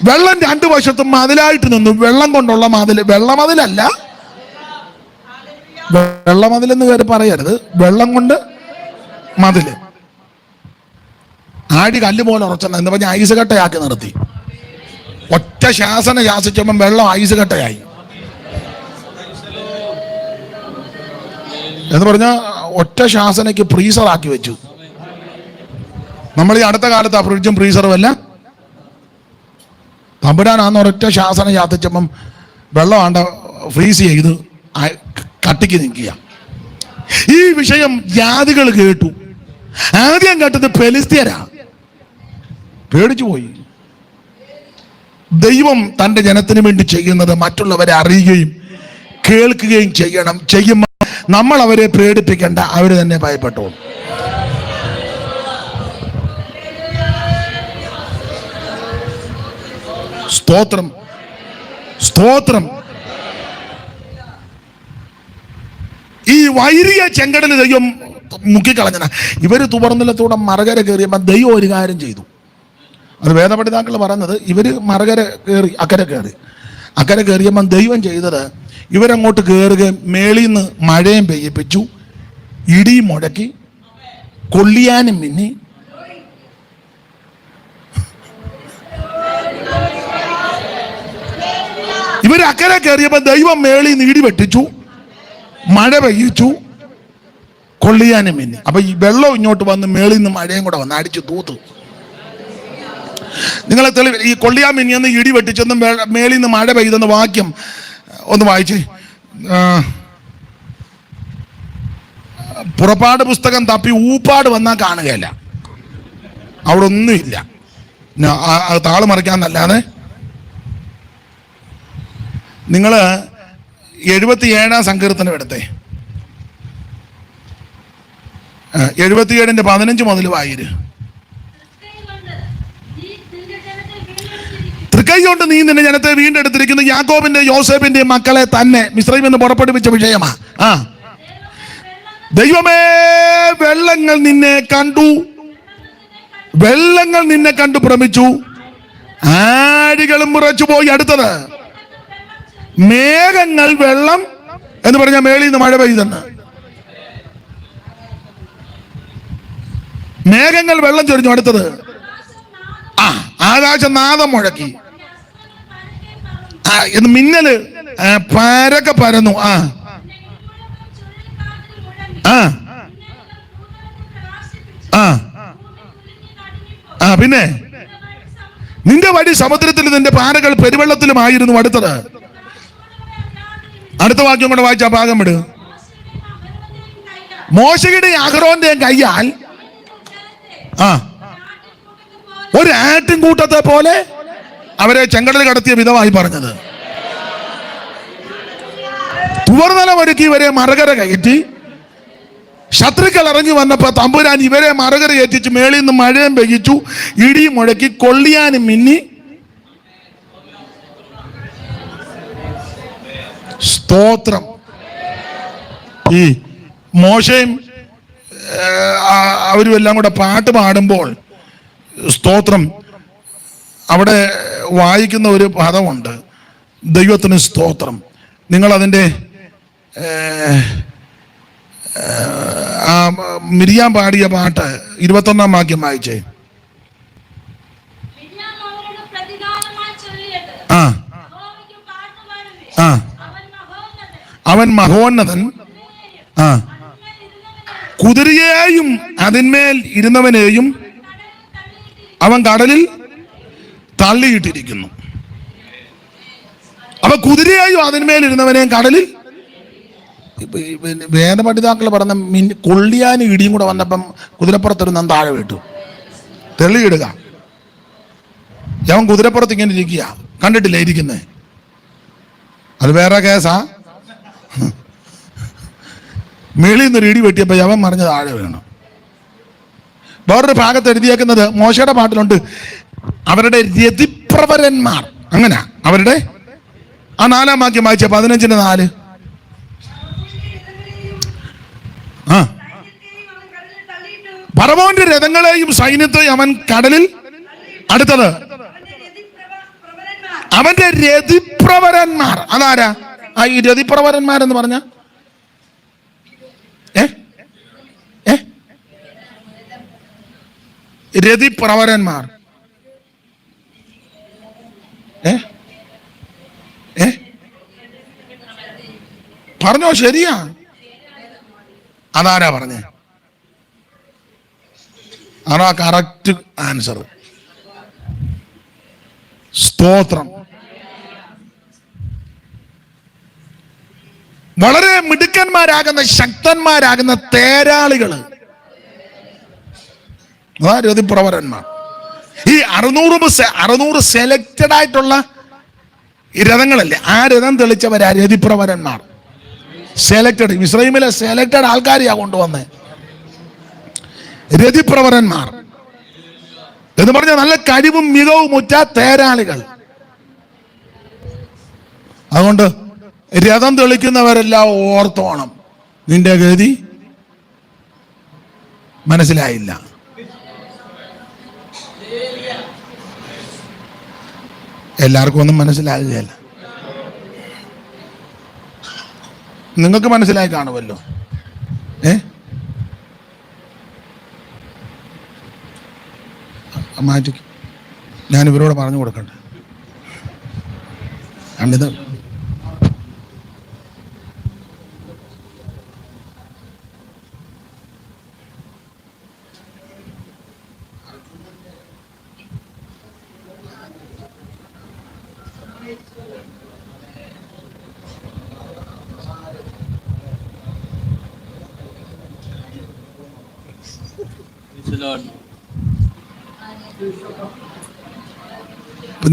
വെള്ളം 2 വശത്തും മതിലായിട്ട് നിന്നു. വെള്ളം കൊണ്ടുള്ള മതിൽ, വെള്ളമതിലല്ല, വെള്ളമതിലെന്ന് പേര് പറയരുത്, വെള്ളം കൊണ്ട് മതില്. ആടി കല്ല് പോലെ ഉറച്ചെന്ന് എന്ന് പറഞ്ഞാൽ ഐസ് കട്ടയാക്കി നിർത്തി. ഒറ്റ ശാസന ശാസിച്ചപ്പം വെള്ളം ഐസ് കട്ടയായി എന്ന് പറഞ്ഞാൽ ഒറ്റ ശാസനയ്ക്ക് ഫ്രീസറാക്കി വെച്ചു. നമ്മൾ ഈ അടുത്ത കാലത്ത് ആ ഫ്രിഡ്ജും ഫ്രീസറും എല്ലാം തമ്പുരാനാന്ന് ഒരൊറ്റ ശാസന ശാസിച്ചപ്പം വെള്ളം ആണ്ട ഫ്രീസ് ചെയ്ത് കട്ടിക്ക് നിൽക്കുക. ഈ വിഷയം ജാതികൾ കേട്ടു. ആദ്യം കേട്ടത് ഫെലിസ്ത്യരാ. പേടിച്ചു പോയി. ദൈവം തൻ്റെ ജനത്തിന് വേണ്ടി ചെയ്യുന്നത് മറ്റുള്ളവരെ അറിയുകയും കേൾക്കുകയും ചെയ്യുമ്പോൾ നമ്മൾ അവരെ പേടിപ്പിക്കേണ്ട, അവർ തന്നെ ഭയപ്പെട്ടോളും. സ്തോത്രം, സ്തോത്രം. ഈ വൈരിയ ചെങ്കടൽ ദൈവം മുക്കിക്കളഞ്ഞ ഇവര് തുറന്നിലത്തൂടെ മറുകര കയറിയപ്പോൾ ദൈവം ഒരു കാര്യം ചെയ്തു. അത് വേദപഠിതാക്കൾ പറയുന്നത് ഇവര് മറുകര കയറി അക്കരെ കയറിയപ്പോൾ ദൈവം ചെയ്തത് ഇവരങ്ങോട്ട് കയറുകയും മേളിൽ നിന്ന് മഴയും പെയ്യിപ്പിച്ചു, ഇടിയും മുഴക്കി, കൊള്ളിയാനും മിന്നി. അവരക്കരെ കയറിയപ്പോ ദൈവം മേളി നീടി വെട്ടിച്ചു, മഴ പെയ്യിച്ചു, കൊള്ളിയാനും മിന്നി. അപ്പൊ ഈ വെള്ളം ഇങ്ങോട്ട് വന്ന് മേളിൽ നിന്ന് മഴയും കൂടെ വന്ന് അടിച്ചു തൂത്തു. നിങ്ങളെ തെളിവ് ഈ കൊള്ളിയാൻ മിന്നിയെന്ന് ഇടി വെട്ടിച്ചെന്നും മേളിൽ നിന്ന് മഴ പെയ്തെന്ന് വാക്യം ഒന്ന് വായിച്ച്. പുറപ്പാട് പുസ്തകം തപ്പി ഊപ്പാട് വന്നാൽ കാണുകയില്ല, അവിടെ ഒന്നുമില്ല. താള് മറിക്കാന്നല്ലാതെ. നിങ്ങൾ 77 സങ്കീർത്തനം എടുത്തേ, 77 15 മുതൽ വായിര്. തൃക്കൈ കൊണ്ട് നീ നിന്റെ ജനത്തെ വീണ്ടെടുത്തിരിക്കുന്നു, യാക്കോബിന്റെ യോസേഫിന്റെ മക്കളെ തന്നെ മിസ്രയീമിൽ നിന്ന് പുറപ്പെടുവിച്ച വിഷയമാ. ദൈവമേ, വെള്ളങ്ങൾ നിന്നെ കണ്ടു, വെള്ളങ്ങൾ നിന്നെ കണ്ടു ഭ്രമിച്ചു, ആഴികളും മുറച്ചു പോയി. അടുത്തത് മേഘങ്ങൾ വെള്ളം എന്ന് പറഞ്ഞ മേളിൽ നിന്ന് മഴ പെയ്തെന്ന്. മേഘങ്ങൾ വെള്ളം ചൊരിഞ്ഞു. അടുത്തത് ആകാശനാദം മുഴക്കി, എന്ന് മിന്നല് പരക്കെ പരന്നു. പിന്നെ നിന്റെ വഴി സമുദ്രത്തിൽ, നിന്റെ പാറകൾ പെരുവെള്ളത്തിലുമായിരുന്നു. അടുത്തത് അടുത്ത വാക്യം കൊണ്ട് വായിച്ച ഭാഗം വിട്. മോശയുടെ അഹരോന്റെയും കയ്യാൽ ഒരു ആട്ടിൻകൂട്ടത്തെ പോലെ അവരെ ചെങ്കടൽ കടത്തിയ വിധമായി പറഞ്ഞത്. തുവർനിലം ഒരുക്കി ഇവരെ മറുകര കയറ്റി. ശത്രുക്കൾ ഇറങ്ങി വന്നപ്പോ തമ്പുരാൻ ഇവരെ മറുകര കയറ്റിച്ച് മേളിൽ നിന്ന് മഴയും പെയ്യിച്ചു, ഇടിയും മുഴക്കി, കൊള്ളിയാനും മിന്നി. സ്തോത്രം. ഈ മോശയും അവരും എല്ലാം കൂടെ പാട്ട് പാടുമ്പോൾ സ്തോത്രം, അവിടെ വായിക്കുന്ന ഒരു പദമുണ്ട്, ദൈവത്തിന് സ്തോത്രം. നിങ്ങളതിൻ്റെ മിരിയാം പാടിയ പാട്ട് 21 വാക്യം വായിച്ചേ. അവൻ മഹോന്നതൻ, കുതിരയെയും അതിന്മേൽ ഇരുന്നവനെയും അവൻ കടലിൽ തള്ളിയിട്ടിരിക്കുന്നു. അപ്പൊ കുതിരയെയും അതിന്മേൽ ഇരുന്നവനെയും കടലിൽ. വേദപഠിതാക്കൾ പറഞ്ഞ കൊള്ളിയാനും ഇടിയും കൂടെ വന്നപ്പം കുതിരപ്പുറത്തൊരു താഴെ വിട്ടു. തെളിയിടുക. അവൻ കുതിരപ്പുറത്ത് ഇങ്ങനെ ഇരിക്കുക, കണ്ടിട്ടില്ല ഇരിക്കുന്നേ, അത് വേറെ കേസാ. മേളിൽ നിന്നൊരു ഇടി വെട്ടിയപ്പോ അവൻ മറിഞ്ഞ താഴെ വീണു. വേറൊരു ഭാഗത്ത് എഴുതിയേക്കുന്നത് മോശയുടെ പാട്ടിലുണ്ട്, അവരുടെ രതിപ്രവരന്മാർ. അങ്ങനെ അവരുടെ 4 വാക്യം വായിച്ച 15:4. ഫറവോന്റെ രഥങ്ങളെയും സൈന്യത്തെയും അവൻ കടലിൽ. അടുത്തത് അവന്റെ രതിപ്രവരന്മാർ. അതാരാ ഈ രതിപ്രവരന്മാരെന്ന് പറഞ്ഞ? രതിപ്രവരന്മാർ പറഞ്ഞോ? ശരിയാ, അതാരാ പറഞ്ഞേ? അതാ കറക്റ്റ് ആൻസർ. സ്തോത്രം. വളരെ മിടുക്കന്മാരാകുന്ന ശക്തന്മാരാകുന്ന തേരാളികള്, രതിപ്രവരന്മാർ. ഈ 600 സെലക്റ്റഡ് ആയിട്ടുള്ള രഥങ്ങളല്ലേ, ആ രഥം തെളിച്ചവരാ രതിപ്രവരന്മാർ. സെലക്റ്റഡ്, ഇസ്രായേലിലെ സെലക്റ്റഡ് ആൾക്കാരെയാ കൊണ്ടുവന്നേ രതിപ്രവരന്മാർ എന്ന് പറഞ്ഞ നല്ല കഴിവും മികവും ഉറ്റ തേരാളികൾ. അതുകൊണ്ട് രഥം തെളിക്കുന്നവരെല്ലാം ഓർത്തോണം, നിന്റെ ഗതി മനസ്സിലായില്ല. എല്ലാവർക്കും ഒന്നും മനസ്സിലാകുകയല്ല. നിങ്ങൾക്ക് മനസ്സിലായി കാണുമല്ലോ. മാറ്റി ഞാൻ ഇവരോട് പറഞ്ഞു കൊടുക്കട്ടെ. കണ്ടിത്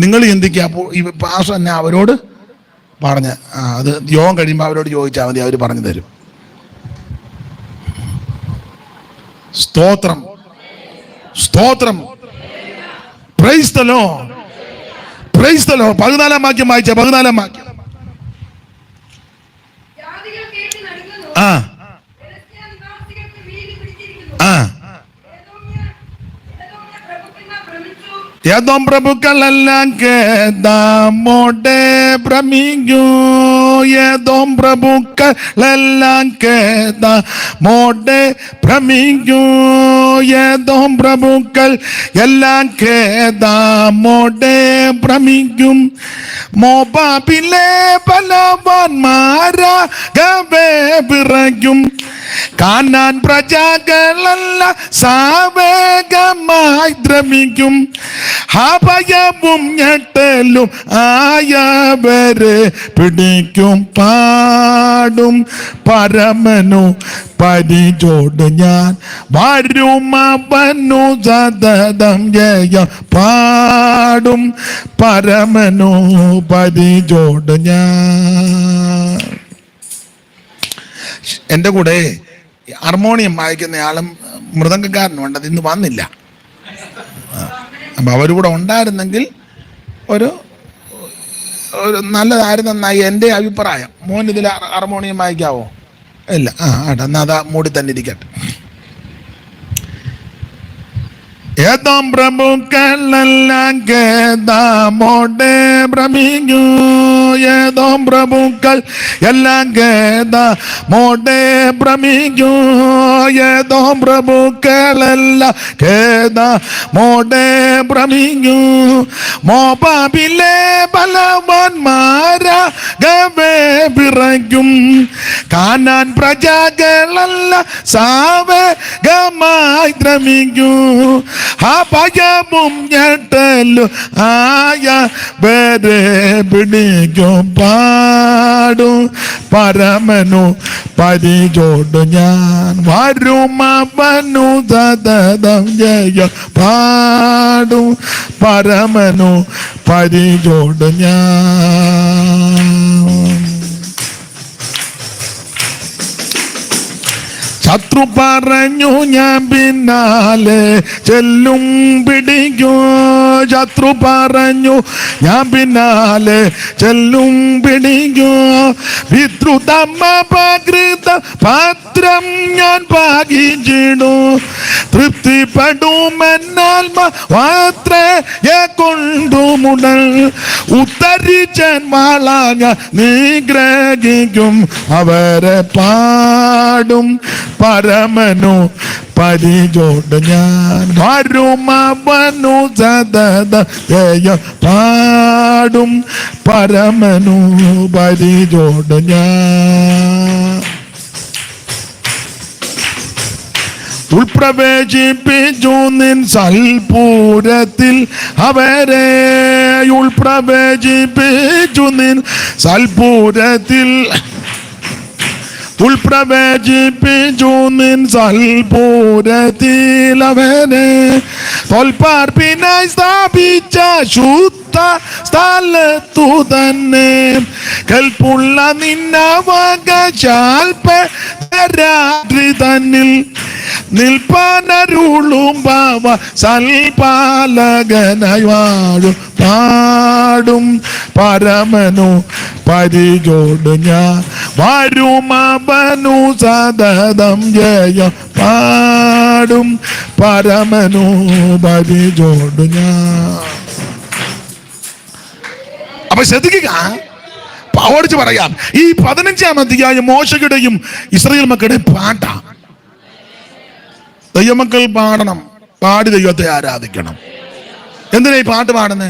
നിങ്ങൾ ചിന്തിക്കുക. അപ്പോൾ ഈ പാസ്റ്റർ തന്നെ അവരോട് പറഞ്ഞ് അത് യോഗം കഴിയുമ്പോൾ അവരോട് ചോദിച്ചാൽ മതി, അവർ പറഞ്ഞു തരും. സ്തോത്രം, സ്തോത്രം, price the Lord, praise the Lord. 14-ാം വാക്യം വായിച്ച 14-ാം വാക്യം. ആ ആ ഏതോം പ്രഭുക്കളെല്ലാം കേദാമോടെ ഭ്രമിക്കൂ, ഏതോം പ്രഭുക്കളെല്ലാം കേദാമോടെ ഭ്രമിക്കൂ, ഏതോം പ്രഭുക്കൾ എല്ലാം കേദാമോടെ ഭ്രമിക്കും. മോബാബിലെ ബലവാന്മാരാകവേ വിറയ്ക്കും, കാനാൻ പ്രജകളെല്ലാം സാവേഗമായി ദ്രമിക്കും. ഭയവും ഞെട്ടലും ആയവരെ പിടിക്കും. പാടും പരമനു പരിചോട് ഞാൻ വരുമവനു സതതം ജയം. പാടും പരമനു പരിചോട് ഞാൻ. എൻ്റെ കൂടെ ഹാർമോണിയം വായിക്കുന്നയാളും മൃദംഗക്കാരനുണ്ട്, അത് ഇന്ന് വന്നില്ല. അപ്പം അവരും ഉണ്ടായിരുന്നെങ്കിൽ ഒരു നല്ലതായിരുന്നെന്നായി എൻ്റെ അഭിപ്രായം. മോൻ ഇതിൽ ഹാർമോണിയം വായിക്കാവോ? ഇല്ല. എന്നാൽ അതാ മൂടി തന്നെ ഇരിക്കട്ടെ. ഏതോം പ്രഭുക്കളെല്ലാം കേദാമോടെ ഭ്രമിക്കൂ, ഏതോം പ്രഭുക്കൾ എല്ലാം കേദാമോടെ ഭ്രമിക്കൂ, ഏതോം പ്രഭുക്കളെല്ലാം കേദാമോടെ ഭ്രമിക്കൂ. മോബാബിലെ ബലവാന്മാരാകവേ വിറയ്ക്കും, കാനാൻ പ്രജകളെല്ലാം സാവേഗമായി ദ്രമിക്കൂ. ഭയവും ഞെട്ടലും ആയവരെ പിടിക്കും. പാടും പരമനു പരിചോട് ഞാൻ വരുമവനു സതതം ജയം. പാടും പരമനു പരിചോട് ഞാൻ. ശത്രു പറഞ്ഞു ഞാൻ പിന്നാലെ ചെല്ലും പിടിക്കൂ, ശത്രു പറഞ്ഞു ഞാൻ പിന്നാലെ ചെല്ലും പിടിക്കൂ. പിതൃതമപകൃത പത്രം ഞാൻ പാകിച്ചിടൂ, തൃപ്തിപ്പെടുമെന്നാൽമ മാത്രയെ കൊണ്ടുമുടൽ. ഉത്തരിച്ചൻ വാളാക നിഗ്രഹിക്കും അവരെ. പാടും പരമനു പരിചോട് ഞാൻ വരുമവനു സതത ജയം. പാടും പരമനു പരിചോട് ഞാൻ. ഉൾപ്രവേശിപ്പിച്ചു നിൻ സൽപൂരത്തിൽ അവരെ, ഉൾപ്രവേശിപ്പിച്ചു നിൻ സൽപൂരത്തിൽ, ഉൾപ്രവേശിപ്പിച്ചു നിൻ സൽപൂരത്തിൽ അവനെ. തോൽപ്പാർപ്പിനായി സ്ഥാപിച്ച ശുദ്ധ സ്ഥലത്തു തന്നെ, കൽപ്പുള്ള നിന്നവകാശാൽപരാത്രി തന്നിൽ നിൽപ്പാനരുളും ഭാവ സൽപാലകനായി വാഴും. പാടും പരമനു പരിചോട് ഞാൻ വരുമവനു സതതം ജയം. പാടും പരമനു പരിചോട് ഞാൻ. അപ്പൊ ശ്രദ്ധിക്കുക, ഓടിച്ച് പറയാം. ഈ 15-ാം അധ്യായം മോശയുടെയും ഇസ്രായേൽ മക്കളുടെയും പാട്ടാ. ദൈവമക്കൾ പാടണം, പാടി ദൈവത്തെ ആരാധിക്കണം. എന്തിനാ ഈ പാട്ട് പാടുന്നേ?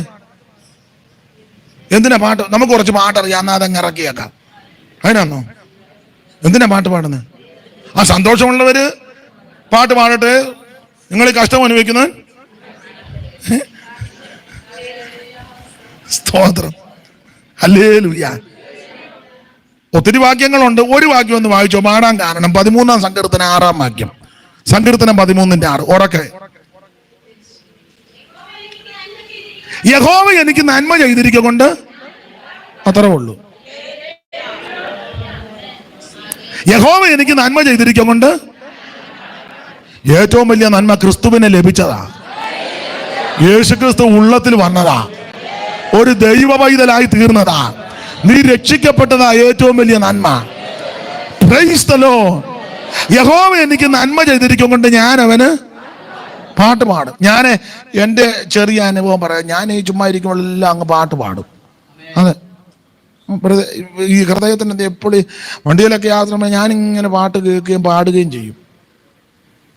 എന്തിനാ പാട്ട്? നമുക്ക് കുറച്ച് പാട്ടറിയാം, എന്നാൽ അതങ്ങ് ഇറക്കിയേക്കാം. അതിനാന്നോ? എന്തിനാ പാട്ട് പാടുന്നത്? ആ സന്തോഷമുള്ളവര് പാട്ട് പാടട്ടെ. നിങ്ങൾ കഷ്ടം അനുഭവിക്കുന്നത് സ്തോത്രം, ഹല്ലേലൂയ. ഒത്തിരി വാക്യങ്ങളുണ്ട്. ഒരു വാക്യം ഒന്ന് വായിച്ചോ, പാടാൻ കാരണം 13-ാം സങ്കീർത്തനം 6-ാം വാക്യം. സങ്കീർത്തനം 13-ന്റെ 6. ഉറക്കെ യഹോവ എനിക്ക് നന്മ ചെയ്തിരിക്കൊണ്ട് അത്രേ ഉള്ളൂ. യഹോവ എനിക്ക് നന്മ ചെയ്തിരിക്കൊണ്ട് ഏറ്റവും വലിയ നന്മ ക്രിസ്തുവിനെ ലഭിച്ചതാ. യേശുക്രിസ്തു ഉള്ളത്തിൽ വന്നതാ, ഒരു ദൈവ പൈതലായി തീർന്നതാ, നീ രക്ഷിക്കപ്പെട്ടതാ ഏറ്റവും വലിയ നന്മ. Price the Lord. യഹോവ എനിക്ക് നന്മ ചെയ്തിരിക്കൊണ്ട് ഞാൻ അവന് പാട്ട് പാടും. ഞാൻ എൻ്റെ ചെറിയ അനുഭവം പറയാം. ഞാൻ ഈ ചുമ്മാ ഇരിക്കുമ്പോഴെല്ലാം അങ്ങ് പാട്ട് പാടും. അതെ, ഈ ഹൃദയത്തിന് എപ്പോഴും വണ്ടിയിലൊക്കെ യാത്ര ചെയ്യുമ്പോൾ ഞാനിങ്ങനെ പാട്ട് കേൾക്കുകയും പാടുകയും ചെയ്യും.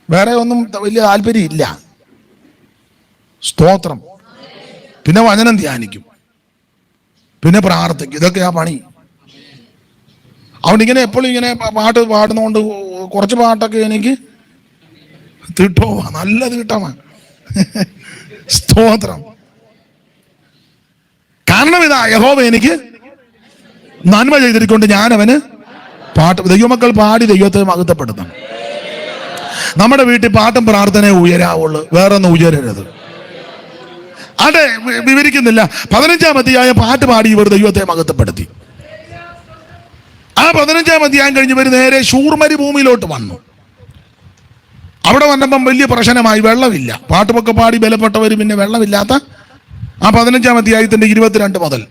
വേറെ ഒന്നും വലിയ താല്പര്യമില്ല. സ്തോത്രം. പിന്നെ വചനം ധ്യാനിക്കും, പിന്നെ പ്രാർത്ഥിക്കും. ഇതൊക്കെയാ പണി. അതുകൊണ്ട് ഇങ്ങനെ എപ്പോഴും ഇങ്ങനെ പാട്ട് പാടുന്നതുകൊണ്ട് കുറച്ച് പാട്ടൊക്കെ എനിക്ക് തീട്ടോ, നല്ല തീട്ടമാ. സ്തോത്രം. കാരണം ഇതാ, യഹോവ എനിക്ക് നന്മ ചെയ്തിരിക്കൊണ്ട് ഞാൻ അവന് പാട്ട്. ദൈവമക്കൾ പാടി ദൈവത്തെ മഹത്വപ്പെടുത്തണം. നമ്മുടെ വീട്ടിൽ പാട്ടും പ്രാർത്ഥനയെ ഉയരാവുള്ളൂ, വേറൊന്നും ഉയരരുത്. അതെ, വിവരിക്കുന്നില്ല. 15-ാം അധ്യായം പാട്ട് പാടി ഇവർ ദൈവത്തെ മഹത്വപ്പെടുത്തി. ആ 15-ാം അധ്യായം കഴിഞ്ഞ് ഇവർ നേരെ ശൂർ മരുഭൂമിയിലോട്ട് വന്നു. അവിടെ വന്നപ്പം വലിയ പ്രശ്നമായി, വെള്ളമില്ല. പാട്ടുമൊക്കെ പാടി ബലപ്പെട്ടവർ പിന്നെ വെള്ളമില്ലാത്ത ആ 15-ാം അധ്യായത്തിന്റെ 22 മുതൽ.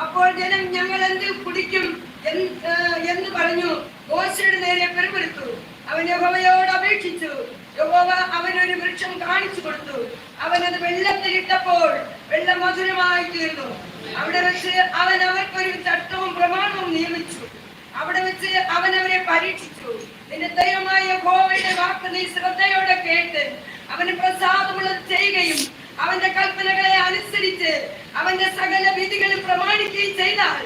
അപ്പോൾ ജനം ഞങ്ങൾ എന്ത് കുടിക്കും എന്ന് പറഞ്ഞു മോശയുടെ നേരെ പെരുവരുത്തു. അവൻ യഹോവയോട് അപേക്ഷിച്ചു. യഹോവ അവനൊരു വൃക്ഷം കാണിച്ചു കൊടുത്തു. അവൻ അത് വെള്ളത്തിലിട്ടപ്പോൾ വെള്ളം മധുരമായി തീർന്നു. അവിടെ വെച്ച് അവൻ അവർക്കൊരു ചട്ടവും പ്രമാണവും നിയമിച്ചു. അവിടെ വെച്ച് അവൻ അവരെ പരീക്ഷിച്ചു. നിന്റെ ദൈവമായ യഹോവയുടെ വാക്ക് നീ ശ്രദ്ധയോടെ കേട്ട് അവന് പ്രസാദമുള്ളത് ചെയ്യുകയും അവന്റെ കൽപ്പനകളെ അനുസരിച്ച് അവന്റെ സകല വിധികളും പ്രമാണിക്കുകയും ചെയ്താൽ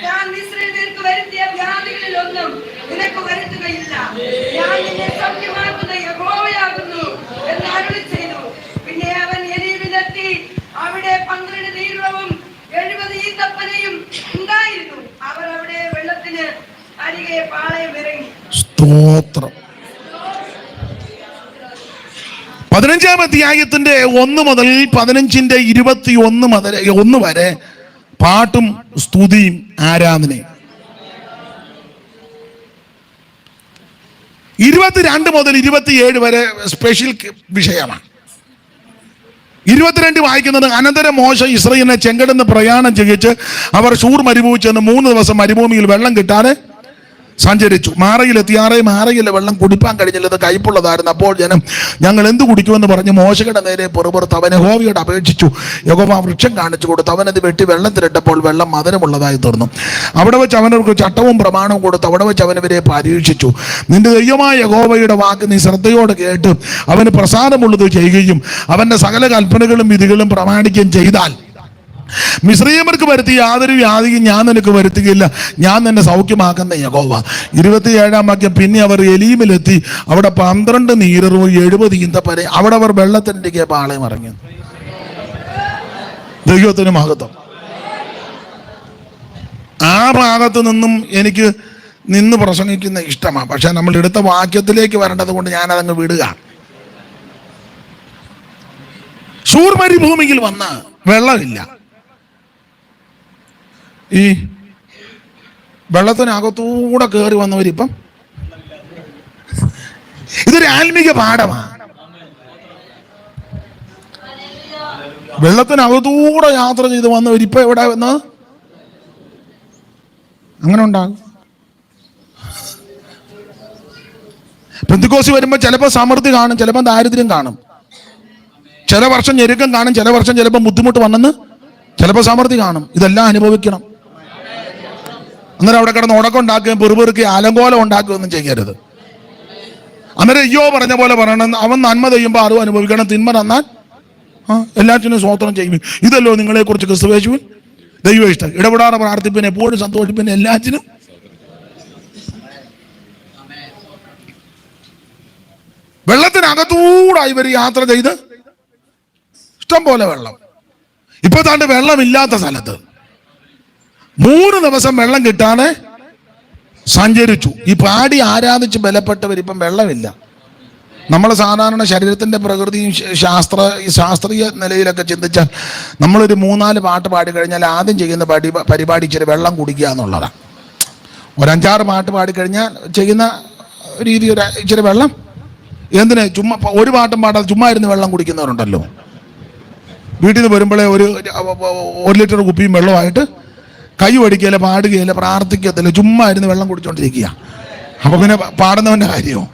ഞാൻ ഇസ്രായേലിലേക്ക് വരുത്തിയ വ്യാധികളിൽ ഒന്നും നിനക്ക് വരുത്തുകയില്ല. ഞാൻ നിന്നെ സൗഖ്യമാക്കുന്ന യഹോവയാകുന്നു എന്ന് അരുളി ചെയ്തു. പിന്നെ അവൻ എലീമിലെത്തി. അവിടെ 12 നീരവും 70 ഈത്തപ്പനയും ഉണ്ടായിരുന്നു. അവർ അവിടെ വെള്ളത്തിന് അരികെ പാളയം ഇറങ്ങി. സ്തോത്രം. 15-ാം അധ്യായത്തിന്റെ 1 മുതൽ 15-ന്റെ 21 വരെ പാട്ടും സ്തുതിയും ആരാധനയും. 22 മുതൽ 27 വരെ സ്പെഷ്യൽ വിഷയമാണ്. 22 വായിക്കുന്നത്, അനന്തരം മോശ ഇസ്രായേലിനെ ചെങ്കടന്ന് പ്രയാണം ചെയ്യിച്ച് അവർ ശൂർ മരുഭൂമി ചെന്ന് 3 ദിവസം മരുഭൂമിയിൽ വെള്ളം കിട്ടാതെ സഞ്ചരിച്ചു. മാറയിലെത്തി. മാറയിലെ വെള്ളം കുടിപ്പാൻ കഴിഞ്ഞില്ലത് കയ്പുള്ളതായിരുന്നു. അപ്പോൾ ജനം ഞങ്ങൾ എന്ത് കുടിക്കുമെന്ന് പറഞ്ഞ് മോശയുടെ നേരെ പുറപുറത്ത് അവൻ യഹോവയോട് അപേക്ഷിച്ചു. യഹോവ വൃക്ഷം കാണിച്ചു കൊടുത്തു. അവനത് വെട്ടി വെള്ളത്തിലിട്ടപ്പോൾ വെള്ളം മധുരമുള്ളതായി തീർന്നു. അവിടെ വെച്ച് അവനവർക്ക് ചട്ടവും പ്രമാണവും കൊടുത്തു. അവിടെ വെച്ച് അവനവരെ പരീക്ഷിച്ചു. നിന്റെ ദൈവമായ യഹോവയുടെ വാക്ക് നീ ശ്രദ്ധയോടെ കേട്ട് അവന് പ്രസാദമുള്ളത് ചെയ്യുകയും അവന്റെ സകല കൽപ്പനകളും വിധികളും പ്രമാണിക്കുകയും ചെയ്താൽ മിസ്രയീമ്യർക്ക് വരുത്തിയ യാതൊരു വ്യാധിയും ഞാൻ നിനക്ക് വരുത്തുകയില്ല. ഞാൻ നിന്നെ സൗഖ്യമാക്കുന്ന യഹോവ. 27-ാം വാക്യം. പിന്നെ അവർ എലീമിലെത്തി. അവിടെ 12 നീരറും 70 ഈന്തപ്പന. അവിടെ അവർ വെള്ളത്തിൻ്റെ പാളയം ഇറങ്ങി. ദൈവത്തിന് മഹത്വം. ആ ഭാഗത്ത് നിന്നും എനിക്ക് നിന്ന് പ്രസംഗിക്കുന്ന ഇഷ്ടമാണ്. പക്ഷെ നമ്മൾ എടുത്ത വാക്യത്തിലേക്ക് വരേണ്ടത് കൊണ്ട് ഞാനതങ്ങ് വിടുക. ശൂർ മരുഭൂമിയിൽ വന്ന് വെള്ളമില്ല. ഈ വെള്ളത്തിനകത്തൂടെ കയറി വന്നവരിപ്പം, ഇതൊരു ആത്മീക പാഠമാണ്. വെള്ളത്തിനകത്തൂടെ യാത്ര ചെയ്ത് വന്നവരിപ്പം എവിടെ വന്ന് അങ്ങനെ ഉണ്ടാകും. പെന്തക്കോസ്ത് വരുമ്പോൾ ചിലപ്പോൾ സമൃദ്ധി കാണും, ചിലപ്പോൾ ദാരിദ്ര്യം കാണും. ചില വർഷം ഞെരുക്കം കാണും, ചില വർഷം ചിലപ്പോൾ ബുദ്ധിമുട്ട് വന്നെന്ന്, ചിലപ്പോൾ സമൃദ്ധി കാണും. ഇതെല്ലാം അനുഭവിക്കണം. അന്നേരം അവിടെ കിടന്ന് ഉടക്കുണ്ടാക്കുകയും പെറുപെറുക്കി അലങ്കോലം ഉണ്ടാക്കുകയൊന്നും ചെയ്യരുത്. അന്നേരം അയ്യോ പറഞ്ഞ പോലെ പറയണം, അവൻ നന്മ ചെയ്യുമ്പോൾ അതും അനുഭവിക്കണം, തിന്മ തന്നാൽ എല്ലാറ്റിനും സ്വോത്രം ചെയ്യും. ഇതല്ലോ നിങ്ങളെക്കുറിച്ച് ക്രിസ്തുവേശുവിൻ ദൈവം ഇഷ്ടം. ഇടപെടാതെ പ്രാർത്ഥിപ്പിന്, എപ്പോഴും സന്തോഷിപ്പിന്, എല്ലാറ്റിനും വെള്ളത്തിനകത്തൂടെ ഇവർ യാത്ര ചെയ്ത് ഇഷ്ടം പോലെ വെള്ളം. ഇപ്പൊ താണ്ട് വെള്ളമില്ലാത്ത സ്ഥലത്ത് 3 ദിവസം വെള്ളം കിട്ടാതെ സഞ്ചരിച്ചു. ഈ പാടി ആരാധിച്ച് ബലപ്പെട്ടവർ ഇപ്പം വെള്ളമില്ല. നമ്മൾ സാധാരണ ശരീരത്തിന്റെ പ്രകൃതിയും ശാസ്ത്രീയ നിലയിലൊക്കെ ചിന്തിച്ചാൽ നമ്മളൊരു 3-4 പാട്ട് പാടി കഴിഞ്ഞാൽ ആദ്യം ചെയ്യുന്ന പരിപാടി ഇച്ചിരി വെള്ളം കുടിക്കുക എന്നുള്ളതാണ്. ഒരു 5-6 പാട്ട് പാടിക്കഴിഞ്ഞാൽ ചെയ്യുന്ന രീതി ഇച്ചിരി വെള്ളം. എന്തിന്? ചുമ്മാ ഒരു പാട്ടും പാടാതെ ചുമ്മാ ഇരുന്ന് വെള്ളം കുടിക്കുന്നവരുണ്ടല്ലോ. വീട്ടിൽ നിന്ന് വരുമ്പോഴേ ഒരു 1 ലിറ്റർ കുപ്പിയും വെള്ളമായിട്ട് കൈ ഒടിക്കുകയില്ല, പാടുകയില്ല, പ്രാർത്ഥിക്കത്തില്ല, ചുമ്മാ ഇരുന്ന് വെള്ളം കുടിച്ചോണ്ടിരിക്കുക. അപ്പൊ പിന്നെ പാടുന്നവന്റെ കാര്യമോ?